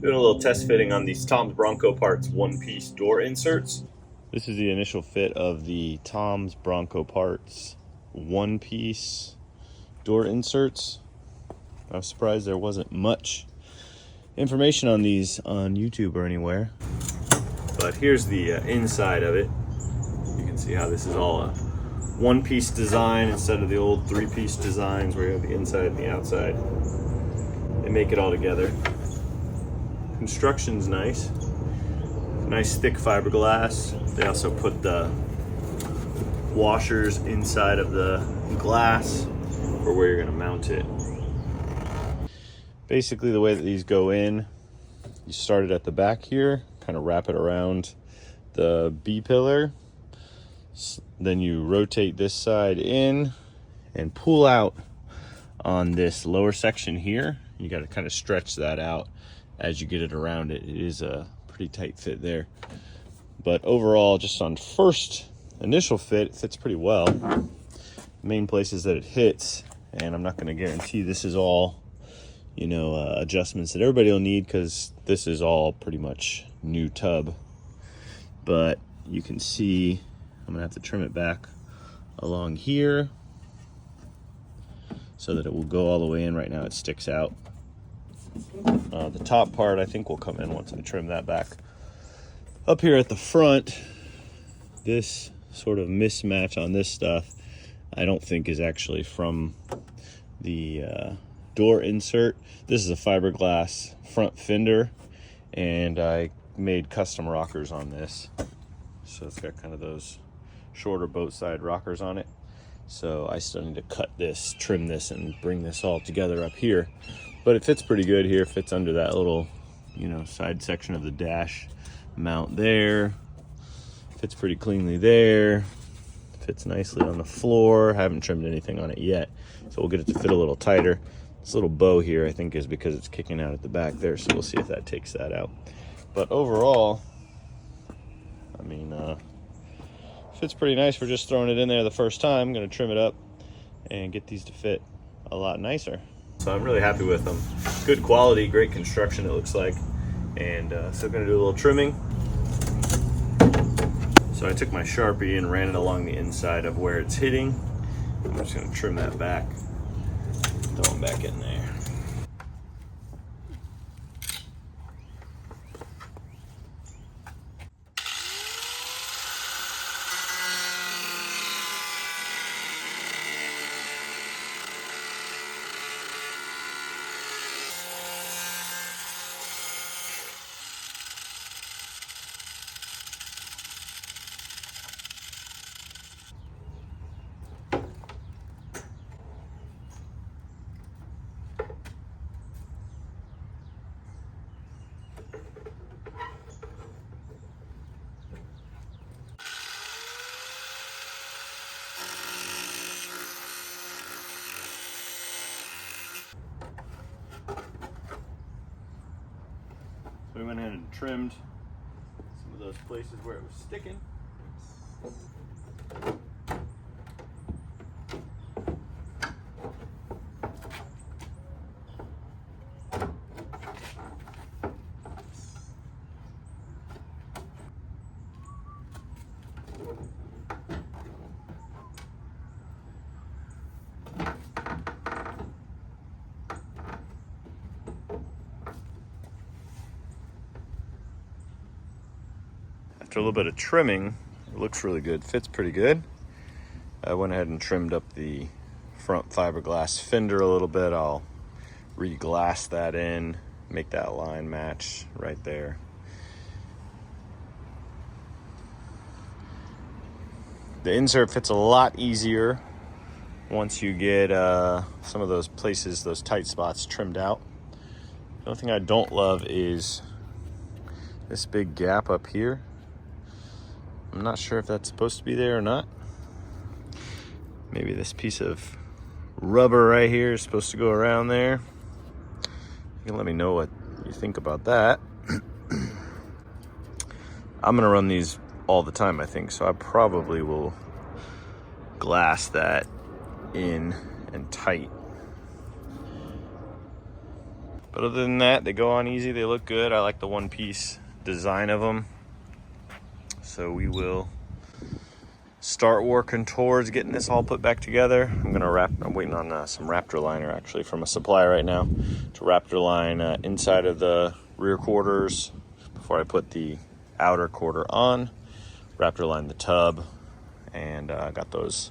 Doing a little test fitting on these Tom's Bronco parts one-piece door inserts. This is the initial fit of the Tom's Bronco parts one-piece door inserts. I was surprised there wasn't much information on these on YouTube or anywhere. But here's the inside of it. You can see how this is all a one-piece design instead of the old three-piece designs where you have the inside and the outside. They make it all together. Construction's nice. Nice thick fiberglass. They also put the washers inside of the glass for where you're gonna mount it. Basically the way that these go in, you start it at the back here, kind of wrap it around the B-pillar. Then you rotate this side in and pull out on this lower section here. You gotta kind of stretch that out as you get it around it. It is a pretty tight fit there. But overall, just on first initial fit, it fits pretty well. The main places that it hits, and I'm not gonna guarantee this is all, you know, adjustments that everybody will need because this is all pretty much new tub. But you can see, I'm gonna have to trim it back along here so that it will go all the way in. Right now it sticks out. The top part I think will come in once I trim that back. Up here at the front, this sort of mismatch on this stuff I don't think is actually from the door insert. This is a fiberglass front fender, and I made custom rockers on this. So it's got kind of those shorter boat side rockers on it. So I still need to cut this, trim this, and bring this all together up here. But it fits pretty good here. It fits under that little, you know, side section of the dash mount there. Fits pretty cleanly there. Fits nicely on the floor. Haven't trimmed anything on it yet, so we'll get it to fit a little tighter. This little bow here I think is because it's kicking out at the back there, so we'll see if that takes that out. But overall, I mean, fits pretty nice for just throwing it in there the first time. I'm gonna trim it up and get these to fit a lot nicer. So I'm really happy with them. Good quality, great construction it looks like. And so I'm gonna do a little trimming. So I took my Sharpie and ran it along the inside of where it's hitting. I'm just gonna trim that back, throw them back in there. So we went ahead and trimmed some of those places where it was sticking. After a little bit of trimming, it looks really good, fits pretty good. I went ahead and trimmed up the front fiberglass fender a little bit. I'll re-glass that in, make that line match right there. The insert fits a lot easier once you get some of those places, those tight spots trimmed out. The only thing I don't love is this big gap up here. I'm not sure if that's supposed to be there or not. Maybe this piece of rubber right here is supposed to go around there. You can let me know what you think about that. I'm gonna run these all the time, I think, so I probably will glass that in and tight. But other than that, they go on easy. They look good. I like the one-piece design of them. So we will start working towards getting this all put back together. I'm waiting on some Raptor liner actually from a supplier right now to Raptor line inside of the rear quarters before I put the outer quarter on. Raptor line the tub, and I got those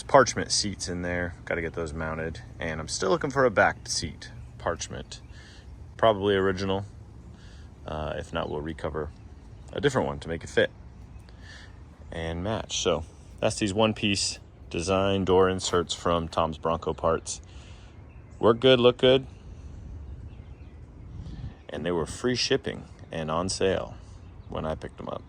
parchment seats in there. Got to get those mounted, and I'm still looking for a back seat parchment, probably original. If not, we'll recover a different one to make it fit and match. So that's these one-piece design door inserts from Tom's Bronco Parts. Work good, look good, and they were free shipping and on sale when I picked them up.